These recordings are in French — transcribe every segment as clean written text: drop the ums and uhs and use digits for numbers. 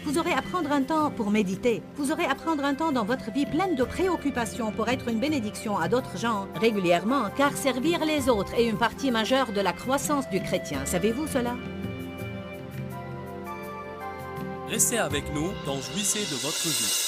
Vous aurez à prendre un temps pour méditer. Vous aurez à prendre un temps dans votre vie pleine de préoccupations pour être une bénédiction à d'autres gens régulièrement, car servir les autres est une partie majeure de la croissance du chrétien. Savez-vous cela? Restez avec nous dans Jouissez de votre vie.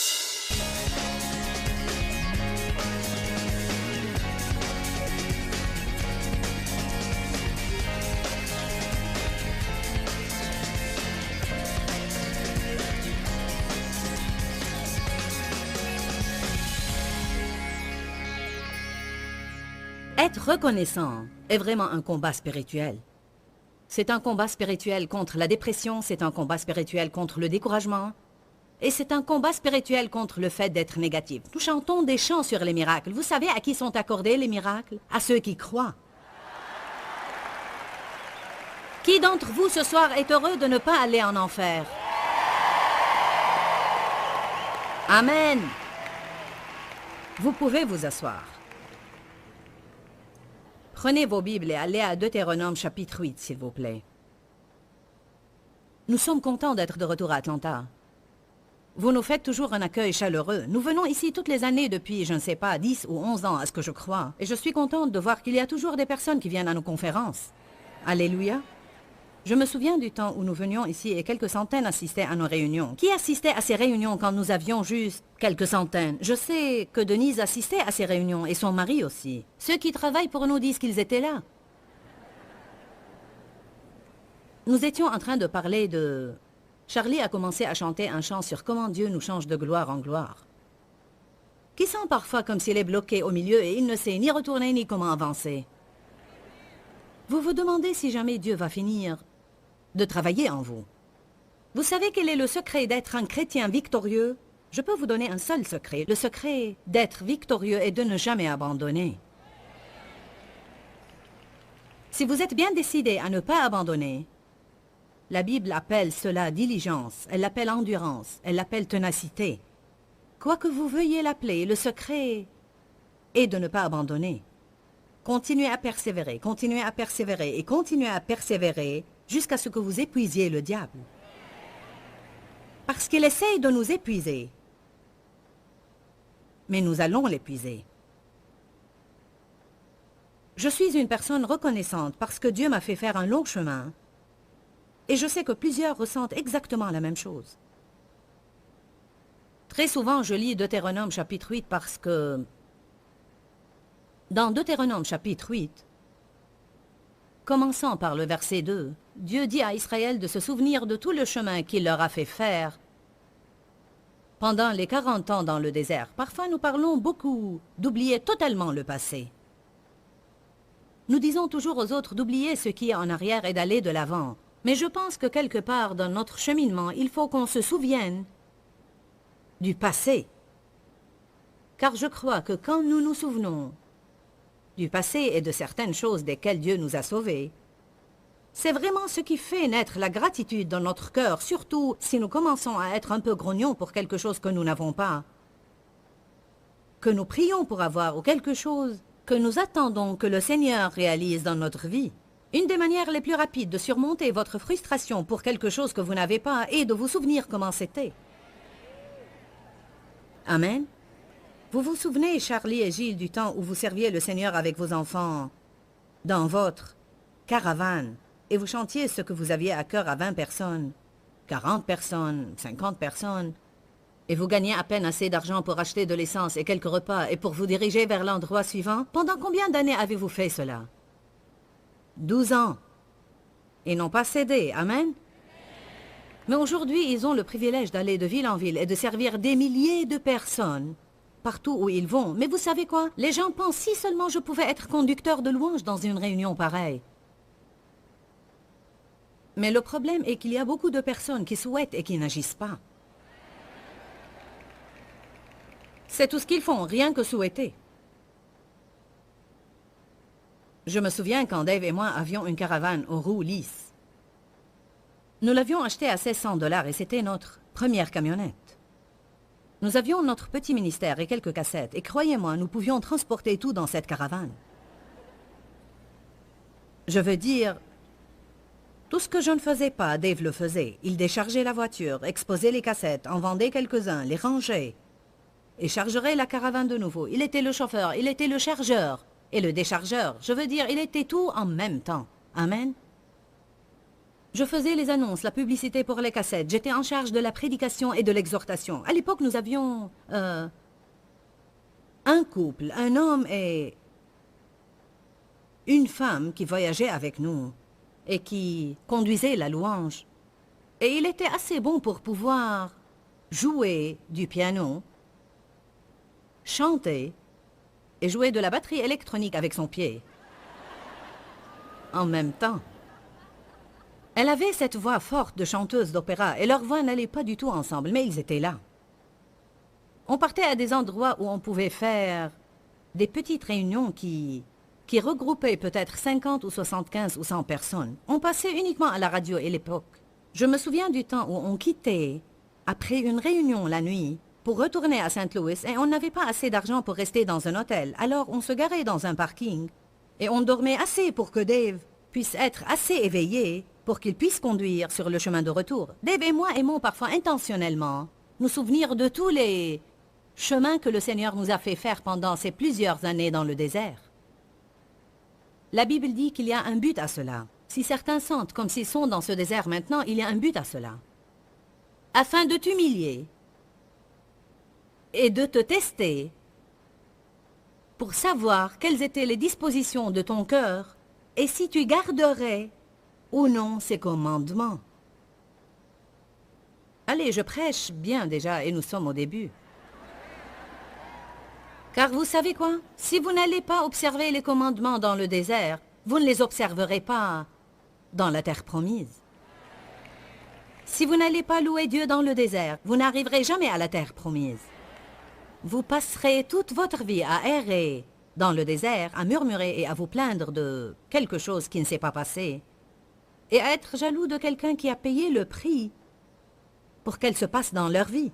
Être reconnaissant est vraiment un combat spirituel. C'est un combat spirituel contre la dépression, c'est un combat spirituel contre le découragement, et c'est un combat spirituel contre le fait d'être négatif. Nous chantons des chants sur les miracles. Vous savez à qui sont accordés les miracles? À ceux qui croient. Qui d'entre vous ce soir est heureux de ne pas aller en enfer? Amen. Vous pouvez vous asseoir. Prenez vos Bibles et allez à Deutéronome chapitre 8, s'il vous plaît. Nous sommes contents d'être de retour à Atlanta. Vous nous faites toujours un accueil chaleureux. Nous venons ici toutes les années depuis, je ne sais pas, 10 ou 11 ans, à ce que je crois. Et je suis contente de voir qu'il y a toujours des personnes qui viennent à nos conférences. Alléluia. Je me souviens du temps où nous venions ici et quelques centaines assistaient à nos réunions. Qui assistait à ces réunions quand nous avions juste quelques centaines? Je sais que Denise assistait à ces réunions et son mari aussi. Ceux qui travaillent pour nous disent qu'ils étaient là. Nous étions en train de parler de... Charlie a commencé à chanter un chant sur comment Dieu nous change de gloire en gloire. Qui sent parfois comme s'il est bloqué au milieu et il ne sait ni retourner ni comment avancer. Vous vous demandez si jamais Dieu va finir de travailler en vous. Vous savez quel est le secret d'être un chrétien victorieux? Je peux vous donner un seul secret. Le secret d'être victorieux est de ne jamais abandonner. Si vous êtes bien décidé à ne pas abandonner, la Bible appelle cela diligence, elle l'appelle endurance, elle l'appelle ténacité. Quoi que vous veuillez l'appeler, le secret est de ne pas abandonner. Continuez à persévérer et continuez à persévérer jusqu'à ce que vous épuisiez le diable. Parce qu'il essaye de nous épuiser. Mais nous allons l'épuiser. Je suis une personne reconnaissante parce que Dieu m'a fait faire un long chemin. Et je sais que plusieurs ressentent exactement la même chose. Très souvent, je lis Deutéronome chapitre 8 parce que... Dans Deutéronome chapitre 8, commençant par le verset 2, Dieu dit à Israël de se souvenir de tout le chemin qu'il leur a fait faire pendant les 40 ans dans le désert. Parfois, nous parlons beaucoup d'oublier totalement le passé. Nous disons toujours aux autres d'oublier ce qui est en arrière et d'aller de l'avant. Mais je pense que quelque part dans notre cheminement, il faut qu'on se souvienne du passé. Car je crois que quand nous nous souvenons du passé et de certaines choses desquelles Dieu nous a sauvés, c'est vraiment ce qui fait naître la gratitude dans notre cœur, surtout si nous commençons à être un peu grognons pour quelque chose que nous n'avons pas, que nous prions pour avoir ou quelque chose que nous attendons que le Seigneur réalise dans notre vie. Une des manières les plus rapides de surmonter votre frustration pour quelque chose que vous n'avez pas est de vous souvenir comment c'était. Amen. Vous vous souvenez, Charlie et Gilles, du temps où vous serviez le Seigneur avec vos enfants dans votre caravane et vous chantiez ce que vous aviez à cœur à 20 personnes, 40 personnes, 50 personnes, et vous gagniez à peine assez d'argent pour acheter de l'essence et quelques repas et pour vous diriger vers l'endroit suivant? Pendant combien d'années avez-vous fait cela? 12 ans. Ils n'ont pas cédé, amen? Mais aujourd'hui, ils ont le privilège d'aller de ville en ville et de servir des milliers de personnes partout où ils vont. Mais vous savez quoi? Les gens pensent si seulement je pouvais être conducteur de louange dans une réunion pareille. Mais le problème est qu'il y a beaucoup de personnes qui souhaitent et qui n'agissent pas. C'est tout ce qu'ils font, rien que souhaiter. Je me souviens quand Dave et moi avions une caravane aux roues lisses. Nous l'avions achetée à 1600 $ et c'était notre première camionnette. Nous avions notre petit ministère et quelques cassettes et croyez-moi, nous pouvions transporter tout dans cette caravane. Je veux dire, Tout ce que je ne faisais pas, Dave le faisait. Il déchargeait la voiture, exposait les cassettes, en vendait quelques-uns, les rangeait et chargerait la caravane de nouveau. Il était le chauffeur, il était le chargeur et le déchargeur. Je veux dire, il était tout en même temps. Amen. Je faisais les annonces, la publicité pour les cassettes. J'étais en charge de la prédication et de l'exhortation. À l'époque, nous avions un couple, un homme et une femme qui voyageaient avec nous et qui conduisait la louange. Et il était assez bon pour pouvoir jouer du piano, chanter et jouer de la batterie électronique avec son pied. En même temps. Elle avait cette voix forte de chanteuse d'opéra et leurs voix n'allaient pas du tout ensemble, mais ils étaient là. On partait à des endroits où on pouvait faire des petites réunions qui regroupaient peut-être 50 ou 75 ou 100 personnes. On passait uniquement à la radio à l'époque. Je me souviens du temps où on quittait, après une réunion la nuit, pour retourner à Saint Louis et on n'avait pas assez d'argent pour rester dans un hôtel. Alors on se garait dans un parking et on dormait assez pour que Dave puisse être assez éveillé pour qu'il puisse conduire sur le chemin de retour. Dave et moi aimons parfois intentionnellement nous souvenir de tous les chemins que le Seigneur nous a fait faire pendant ces plusieurs années dans le désert. La Bible dit qu'il y a un but à cela. Si certains sentent comme s'ils sont dans ce désert maintenant, il y a un but à cela. Afin de t'humilier et de te tester pour savoir quelles étaient les dispositions de ton cœur et si tu garderais ou non ces commandements. Allez, je prêche bien déjà et nous sommes au début. Car vous savez quoi? Si vous n'allez pas observer les commandements dans le désert, vous ne les observerez pas dans la terre promise. Si vous n'allez pas louer Dieu dans le désert, vous n'arriverez jamais à la terre promise. Vous passerez toute votre vie à errer dans le désert, à murmurer et à vous plaindre de quelque chose qui ne s'est pas passé, et à être jaloux de quelqu'un qui a payé le prix pour qu'elle se passe dans leur vie.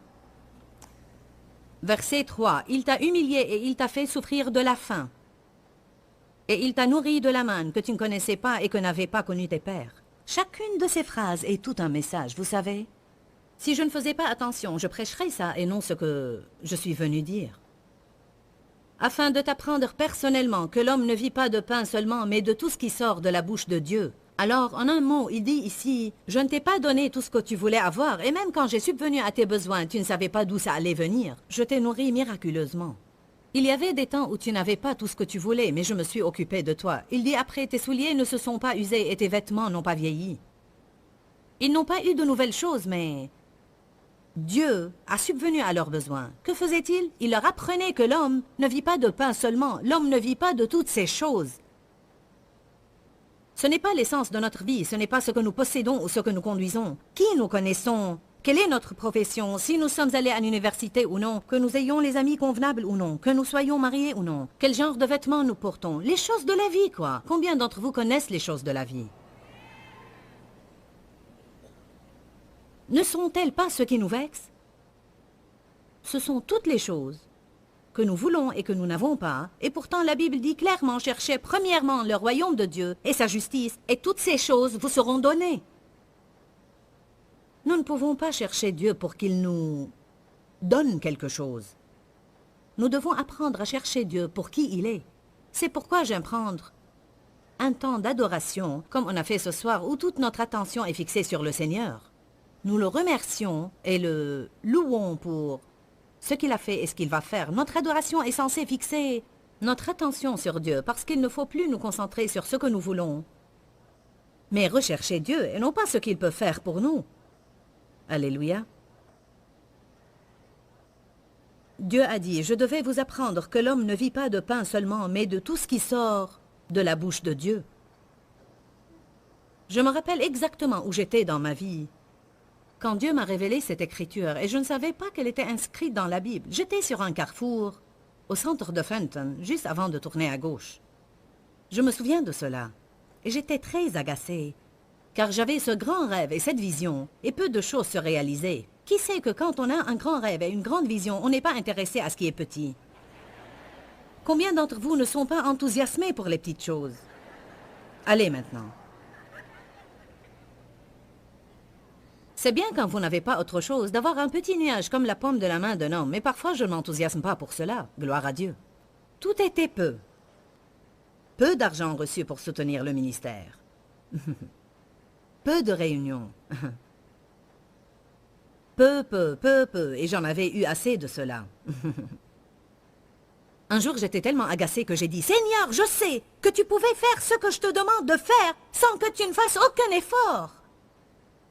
Verset 3. Il t'a humilié et il t'a fait souffrir de la faim. Et il t'a nourri de la manne que tu ne connaissais pas et que n'avaient pas connu tes pères. Chacune de ces phrases est tout un message, vous savez. Si je ne faisais pas attention, je prêcherais ça et non ce que je suis venu dire. Afin de t'apprendre personnellement que l'homme ne vit pas de pain seulement, mais de tout ce qui sort de la bouche de Dieu. Alors, en un mot, il dit ici, « Je ne t'ai pas donné tout ce que tu voulais avoir, et même quand j'ai subvenu à tes besoins, tu ne savais pas d'où ça allait venir. Je t'ai nourri miraculeusement. Il y avait des temps où tu n'avais pas tout ce que tu voulais, mais je me suis occupé de toi. Il dit après, tes souliers ne se sont pas usés et tes vêtements n'ont pas vieilli. Ils n'ont pas eu de nouvelles choses, mais Dieu a subvenu à leurs besoins. Que faisait-il? Il leur apprenait que l'homme ne vit pas de pain seulement, l'homme ne vit pas de toutes ces choses. Ce n'est pas l'essence de notre vie, ce n'est pas ce que nous possédons ou ce que nous conduisons. Qui nous connaissons? Quelle est notre profession? Si nous sommes allés à l'université ou non? Que nous ayons les amis convenables ou non? Que nous soyons mariés ou non? Quel genre de vêtements nous portons? Les choses de la vie, quoi. Combien d'entre vous connaissent les choses de la vie? Ne sont-elles pas ce qui nous vexe? Ce sont toutes les choses que nous voulons et que nous n'avons pas. Et pourtant, la Bible dit clairement, cherchez premièrement le royaume de Dieu et sa justice, et toutes ces choses vous seront données. Nous ne pouvons pas chercher Dieu pour qu'il nous donne quelque chose. Nous devons apprendre à chercher Dieu pour qui il est. C'est pourquoi j'aime prendre un temps d'adoration, comme on a fait ce soir, où toute notre attention est fixée sur le Seigneur. Nous le remercions et le louons pour ce qu'il a fait et ce qu'il va faire. Notre adoration est censée fixer notre attention sur Dieu, parce qu'il ne faut plus nous concentrer sur ce que nous voulons, mais rechercher Dieu et non pas ce qu'il peut faire pour nous. Alléluia. Dieu a dit, je devais vous apprendre que l'homme ne vit pas de pain seulement, mais de tout ce qui sort de la bouche de Dieu. Je me rappelle exactement où j'étais dans ma vie quand Dieu m'a révélé cette écriture, et je ne savais pas qu'elle était inscrite dans la Bible. J'étais sur un carrefour, au centre de Fenton, juste avant de tourner à gauche. Je me souviens de cela, et j'étais très agacée, car j'avais ce grand rêve et cette vision, et peu de choses se réalisaient. Qui sait que quand on a un grand rêve et une grande vision, on n'est pas intéressé à ce qui est petit? Combien d'entre vous ne sont pas enthousiasmés pour les petites choses? Allez maintenant. C'est bien quand vous n'avez pas autre chose d'avoir un petit nuage comme la paume de la main d'un homme, mais parfois je ne m'enthousiasme pas pour cela, gloire à Dieu. Tout était peu. Peu d'argent reçu pour soutenir le ministère. Peu de réunions. Peu, et j'en avais eu assez de cela. Un jour, j'étais tellement agacée que j'ai dit « Seigneur, je sais que tu pouvais faire ce que je te demande de faire sans que tu ne fasses aucun effort.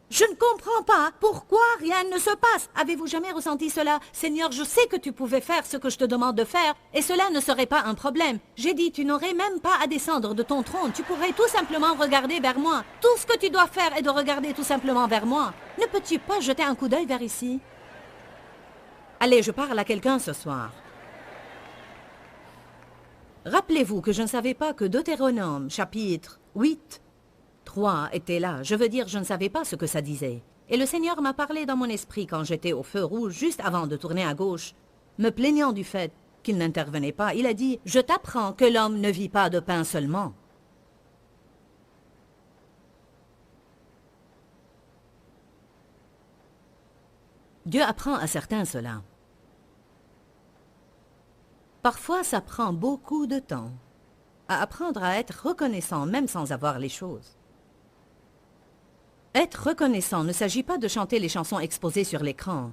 Je ne comprends pas pourquoi rien ne se passe. Avez-vous jamais ressenti cela? Seigneur, je sais que tu pouvais faire ce que je te demande de faire et cela ne serait pas un problème. J'ai dit, tu n'aurais même pas à descendre de ton trône. Tu pourrais tout simplement regarder vers moi. Tout ce que tu dois faire est de regarder tout simplement vers moi. Ne peux-tu pas jeter un coup d'œil vers ici? Allez, je parle à quelqu'un ce soir. Rappelez-vous que je ne savais pas que Deutéronome, chapitre 8, 3 était là. Je veux dire, je ne savais pas ce que ça disait. Et le Seigneur m'a parlé dans mon esprit quand j'étais au feu rouge, juste avant de tourner à gauche, me plaignant du fait qu'il n'intervenait pas. Il a dit, « Je t'apprends que l'homme ne vit pas de pain seulement. » Dieu apprend à certains cela. Parfois, ça prend beaucoup de temps à apprendre à être reconnaissant même sans avoir les choses. Être reconnaissant ne s'agit pas de chanter les chansons exposées sur l'écran,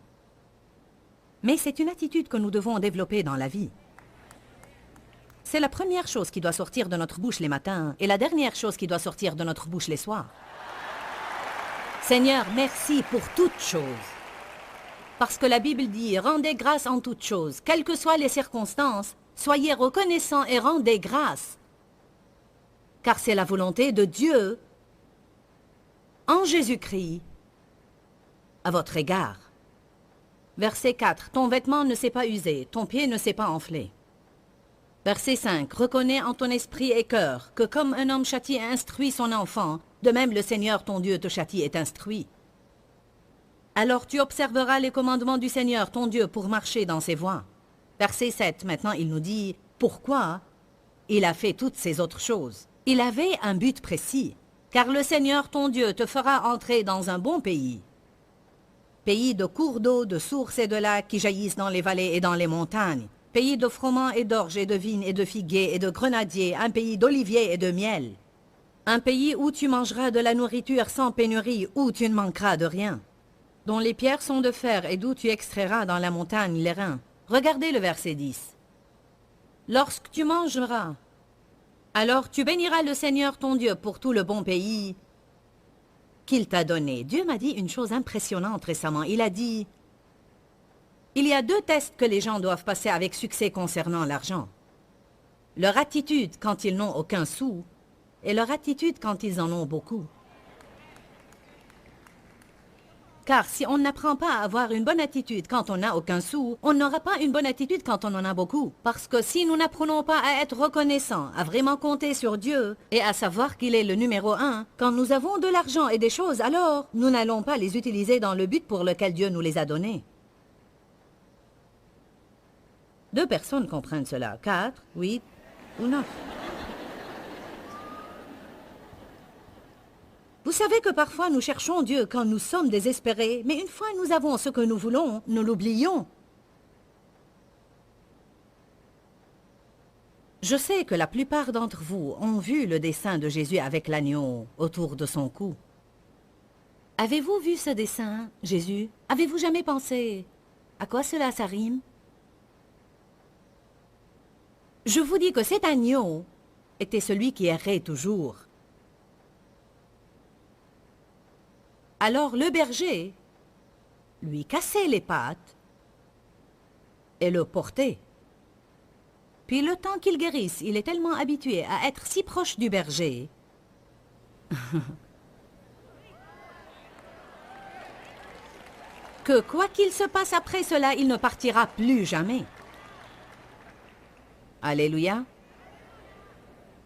mais c'est une attitude que nous devons développer dans la vie. C'est la première chose qui doit sortir de notre bouche les matins et la dernière chose qui doit sortir de notre bouche les soirs. Seigneur, merci pour toutes choses. Parce que la Bible dit, rendez grâce en toutes choses, quelles que soient les circonstances, soyez reconnaissants et rendez grâce. Car c'est la volonté de Dieu en Jésus-Christ, à votre égard. Verset 4. Ton vêtement ne s'est pas usé, ton pied ne s'est pas enflé. Verset 5. Reconnais en ton esprit et cœur que comme un homme châtie et instruit son enfant, de même le Seigneur ton Dieu te châtie et t'instruit. Alors tu observeras les commandements du Seigneur ton Dieu pour marcher dans ses voies. Verset 7. Maintenant il nous dit pourquoi il a fait toutes ces autres choses. Il avait un but précis. Car le Seigneur ton Dieu te fera entrer dans un bon pays. Pays de cours d'eau, de sources et de lacs qui jaillissent dans les vallées et dans les montagnes. Pays de froment et d'orge et de vignes et de figuiers et de grenadiers. Un pays d'oliviers et de miel. Un pays où tu mangeras de la nourriture sans pénurie, où tu ne manqueras de rien. Dont les pierres sont de fer et d'où tu extrairas dans la montagne les reins. Regardez le verset 10. Lorsque tu mangeras, alors tu béniras le Seigneur ton Dieu pour tout le bon pays qu'il t'a donné. Dieu m'a dit une chose impressionnante récemment. Il a dit, il y a 2 tests que les gens doivent passer avec succès concernant l'argent. Leur attitude quand ils n'ont aucun sou et leur attitude quand ils en ont beaucoup. Car si on n'apprend pas à avoir une bonne attitude quand on n'a aucun sou, on n'aura pas une bonne attitude quand on en a beaucoup. Parce que si nous n'apprenons pas à être reconnaissants, à vraiment compter sur Dieu et à savoir qu'il est le numéro 1, quand nous avons de l'argent et des choses, alors nous n'allons pas les utiliser dans le but pour lequel Dieu nous les a donnés. 2 personnes comprennent cela, 4, 8 ou 9. Vous savez que parfois nous cherchons Dieu quand nous sommes désespérés, mais une fois nous avons ce que nous voulons, nous l'oublions. Je sais que la plupart d'entre vous ont vu le dessin de Jésus avec l'agneau autour de son cou. Avez-vous vu ce dessin, Jésus? Avez-vous jamais pensé à quoi cela ça rime? Je vous dis que cet agneau était celui qui errait toujours. Alors le berger lui cassait les pattes et le portait. Puis le temps qu'il guérisse, il est tellement habitué à être si proche du berger que quoi qu'il se passe après cela, il ne partira plus jamais. Alléluia.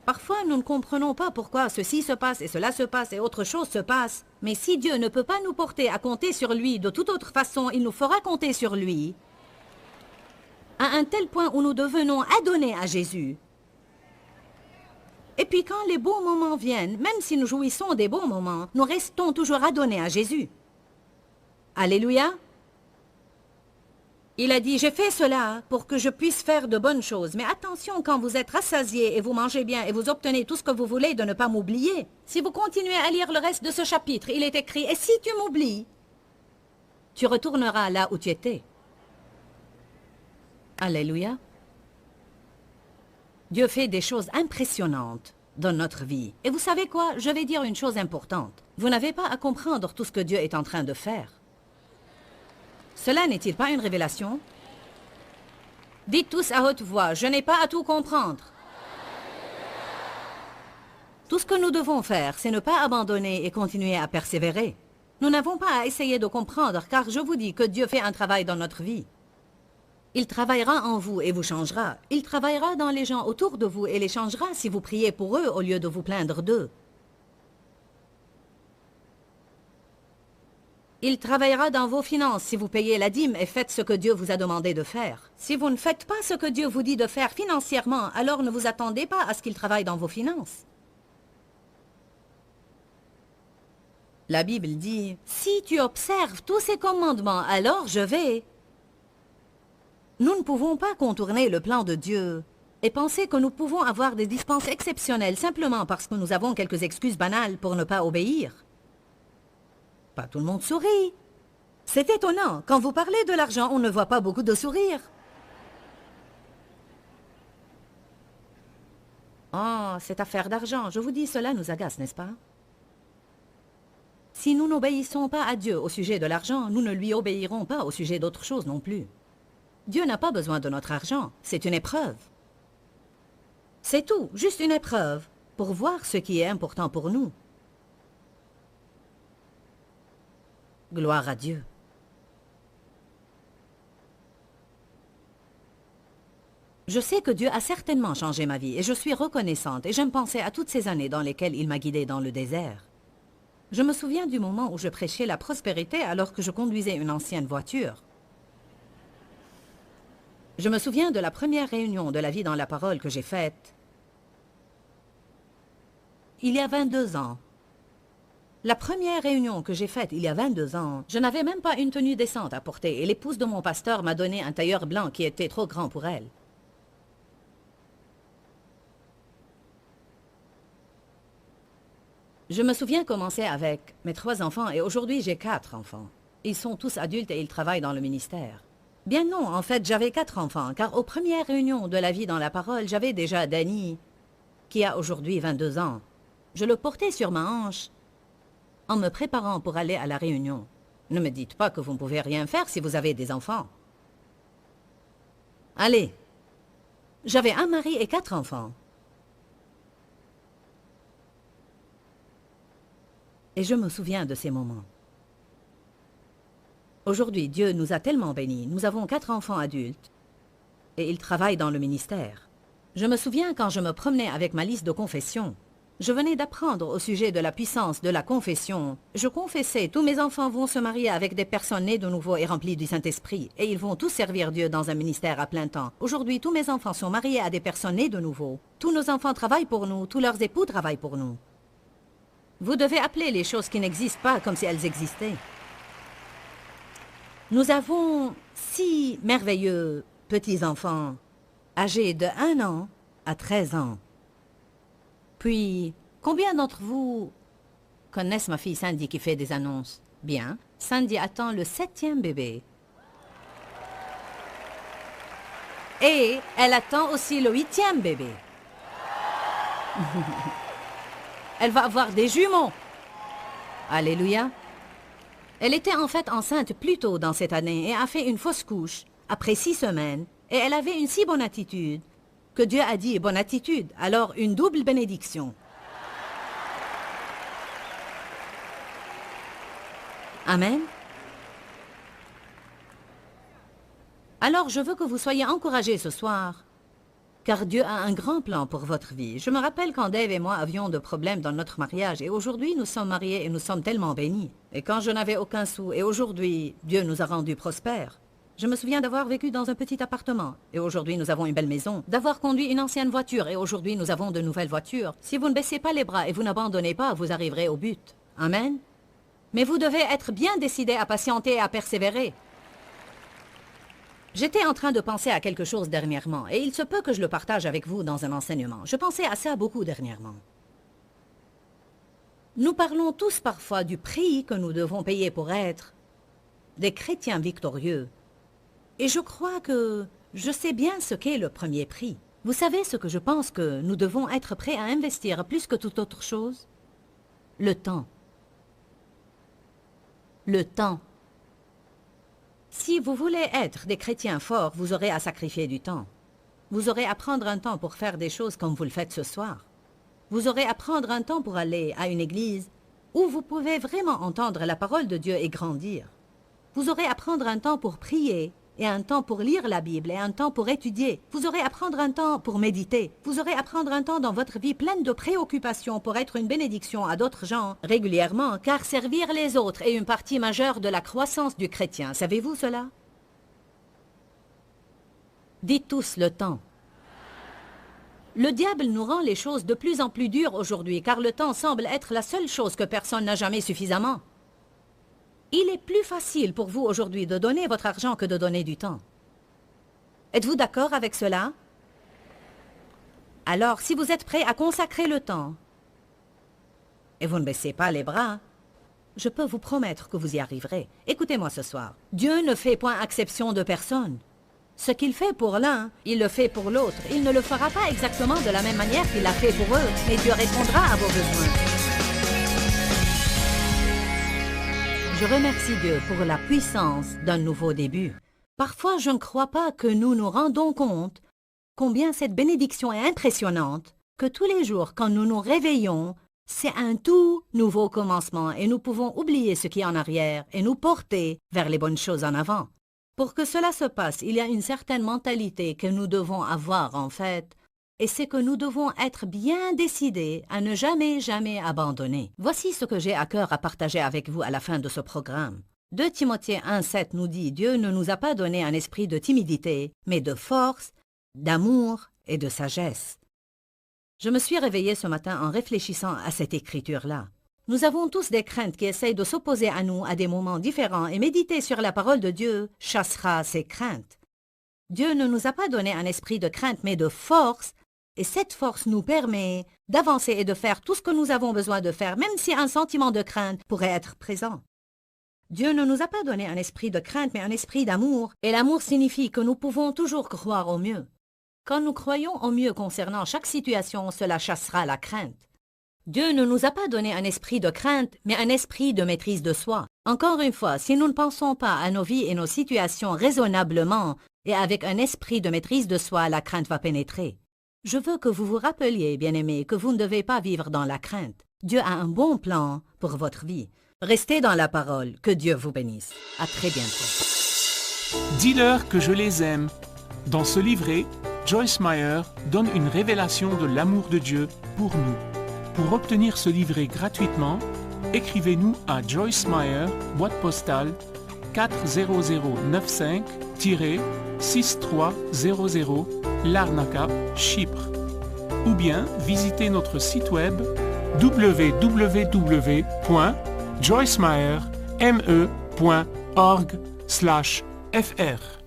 Parfois, nous ne comprenons pas pourquoi ceci se passe et cela se passe et autre chose se passe. Mais si Dieu ne peut pas nous porter à compter sur lui de toute autre façon, il nous fera compter sur lui à un tel point où nous devenons adonnés à Jésus. Et puis quand les bons moments viennent, même si nous jouissons des bons moments, nous restons toujours adonnés à Jésus. Alléluia. Il a dit, j'ai fait cela pour que je puisse faire de bonnes choses. Mais attention, quand vous êtes rassasié et vous mangez bien et vous obtenez tout ce que vous voulez, de ne pas m'oublier. Si vous continuez à lire le reste de ce chapitre, il est écrit, et si tu m'oublies, tu retourneras là où tu étais. Alléluia. Dieu fait des choses impressionnantes dans notre vie. Et vous savez quoi? Je vais dire une chose importante. Vous n'avez pas à comprendre tout ce que Dieu est en train de faire. Cela n'est-il pas une révélation? Dites tous à haute voix, je n'ai pas à tout comprendre. Tout ce que nous devons faire, c'est ne pas abandonner et continuer à persévérer. Nous n'avons pas à essayer de comprendre, car je vous dis que Dieu fait un travail dans notre vie. Il travaillera en vous et vous changera. Il travaillera dans les gens autour de vous et les changera si vous priez pour eux au lieu de vous plaindre d'eux. Il travaillera dans vos finances si vous payez la dîme et faites ce que Dieu vous a demandé de faire. Si vous ne faites pas ce que Dieu vous dit de faire financièrement, alors ne vous attendez pas à ce qu'il travaille dans vos finances. La Bible dit, « Si tu observes tous ces commandements, alors je vais. » Nous ne pouvons pas contourner le plan de Dieu et penser que nous pouvons avoir des dispenses exceptionnelles simplement parce que nous avons quelques excuses banales pour ne pas obéir. Pas tout le monde sourit. C'est étonnant. Quand vous parlez de l'argent, on ne voit pas beaucoup de sourires. Oh, cette affaire d'argent, je vous dis, cela nous agace, n'est-ce pas? Si nous n'obéissons pas à Dieu au sujet de l'argent, nous ne lui obéirons pas au sujet d'autre chose non plus. Dieu n'a pas besoin de notre argent, c'est une épreuve. C'est tout, juste une épreuve, pour voir ce qui est important pour nous. Gloire à Dieu. Je sais que Dieu a certainement changé ma vie et je suis reconnaissante et j'aime penser à toutes ces années dans lesquelles il m'a guidée dans le désert. Je me souviens du moment où je prêchais la prospérité alors que je conduisais une ancienne voiture. Je me souviens de la première réunion de la vie dans la parole que j'ai faite il y a 22 ans. La première réunion que j'ai faite il y a 22 ans, je n'avais même pas une tenue décente à porter et l'épouse de mon pasteur m'a donné un tailleur blanc qui était trop grand pour elle. Je me souviens commencer avec mes 3 enfants et aujourd'hui j'ai 4 enfants. Ils sont tous adultes et ils travaillent dans le ministère. Bien non, en fait j'avais 4 enfants car aux premières réunions de la vie dans la parole, j'avais déjà Danny qui a aujourd'hui 22 ans. Je le portais sur ma hanche en me préparant pour aller à la réunion. Ne me dites pas que vous ne pouvez rien faire si vous avez des enfants. Allez, j'avais un mari et 4 enfants. Et je me souviens de ces moments. Aujourd'hui, Dieu nous a tellement bénis. Nous avons 4 enfants adultes et ils travaillent dans le ministère. Je me souviens quand je me promenais avec ma liste de confession. Je venais d'apprendre au sujet de la puissance de la confession. Je confessais, tous mes enfants vont se marier avec des personnes nées de nouveau et remplies du Saint-Esprit. Et ils vont tous servir Dieu dans un ministère à plein temps. Aujourd'hui, tous mes enfants sont mariés à des personnes nées de nouveau. Tous nos enfants travaillent pour nous, tous leurs époux travaillent pour nous. Vous devez appeler les choses qui n'existent pas comme si elles existaient. Nous avons 6 merveilleux petits-enfants, âgés de 1 an à 13 ans. Puis, combien d'entre vous connaissent ma fille Sandy qui fait des annonces? Bien, Sandy attend le 7e bébé. Et elle attend aussi le 8e bébé. Elle va avoir des jumeaux. Alléluia. Elle était en fait enceinte plus tôt dans cette année et a fait une fausse couche après 6 semaines. Et elle avait une si bonne attitude que Dieu a dit bonne attitude, alors une double bénédiction. Amen. Alors je veux que vous soyez encouragés ce soir, car Dieu a un grand plan pour votre vie. Je me rappelle quand Dave et moi avions de problèmes dans notre mariage et aujourd'hui nous sommes mariés et nous sommes tellement bénis. Et quand je n'avais aucun sou et aujourd'hui Dieu nous a rendus prospères. Je me souviens d'avoir vécu dans un petit appartement et aujourd'hui nous avons une belle maison, d'avoir conduit une ancienne voiture et aujourd'hui nous avons de nouvelles voitures. Si vous ne baissez pas les bras et vous n'abandonnez pas, vous arriverez au but. Amen. Mais vous devez être bien décidé à patienter et à persévérer. J'étais en train de penser à quelque chose dernièrement, et il se peut que je le partage avec vous dans un enseignement. Je pensais à ça beaucoup dernièrement. Nous parlons tous parfois du prix que nous devons payer pour être des chrétiens victorieux. Et je crois que je sais bien ce qu'est le premier prix. Vous savez ce que je pense que nous devons être prêts à investir plus que toute autre chose? Le temps. Le temps. Si vous voulez être des chrétiens forts, vous aurez à sacrifier du temps. Vous aurez à prendre un temps pour faire des choses comme vous le faites ce soir. Vous aurez à prendre un temps pour aller à une église où vous pouvez vraiment entendre la parole de Dieu et grandir. Vous aurez à prendre un temps pour prier, et un temps pour lire la Bible, et un temps pour étudier. Vous aurez à prendre un temps pour méditer. Vous aurez à prendre un temps dans votre vie pleine de préoccupations pour être une bénédiction à d'autres gens régulièrement, car servir les autres est une partie majeure de la croissance du chrétien. Savez-vous cela? Dites tous le temps. Le diable nous rend les choses de plus en plus dures aujourd'hui, car le temps semble être la seule chose que personne n'a jamais suffisamment. Il est plus facile pour vous aujourd'hui de donner votre argent que de donner du temps. Êtes-vous d'accord avec cela? Alors, si vous êtes prêt à consacrer le temps, et vous ne baissez pas les bras, je peux vous promettre que vous y arriverez. Écoutez-moi ce soir. Dieu ne fait point exception de personne. Ce qu'il fait pour l'un, il le fait pour l'autre. Il ne le fera pas exactement de la même manière qu'il l'a fait pour eux, mais Dieu répondra à vos besoins. Je remercie Dieu pour la puissance d'un nouveau début. Parfois, je ne crois pas que nous nous rendons compte combien cette bénédiction est impressionnante, que tous les jours, quand nous nous réveillons, c'est un tout nouveau commencement et nous pouvons oublier ce qui est en arrière et nous porter vers les bonnes choses en avant. Pour que cela se passe, il y a une certaine mentalité que nous devons avoir en fait, et c'est que nous devons être bien décidés à ne jamais abandonner. Voici ce que j'ai à cœur à partager avec vous à la fin de ce programme. 2 Timothée 1,7 nous dit « Dieu ne nous a pas donné un esprit de timidité, mais de force, d'amour et de sagesse. » Je me suis réveillée ce matin en réfléchissant à cette écriture-là. Nous avons tous des craintes qui essayent de s'opposer à nous à des moments différents et méditer sur la parole de Dieu chassera ces craintes. Dieu ne nous a pas donné un esprit de crainte, mais de force, et cette force nous permet d'avancer et de faire tout ce que nous avons besoin de faire, même si un sentiment de crainte pourrait être présent. Dieu ne nous a pas donné un esprit de crainte, mais un esprit d'amour, et l'amour signifie que nous pouvons toujours croire au mieux. Quand nous croyons au mieux concernant chaque situation, cela chassera la crainte. Dieu ne nous a pas donné un esprit de crainte, mais un esprit de maîtrise de soi. Encore une fois, si nous ne pensons pas à nos vies et nos situations raisonnablement et avec un esprit de maîtrise de soi, la crainte va pénétrer. Je veux que vous vous rappeliez, bien-aimés, que vous ne devez pas vivre dans la crainte. Dieu a un bon plan pour votre vie. Restez dans la parole. Que Dieu vous bénisse. À très bientôt. Dis-leur que je les aime. Dans ce livret, Joyce Meyer donne une révélation de l'amour de Dieu pour nous. Pour obtenir ce livret gratuitement, écrivez-nous à Joyce Meyer, boîte postale 40095-6300, Larnaca, Chypre. Ou bien visitez notre site web www.joycemeyer.org/fr.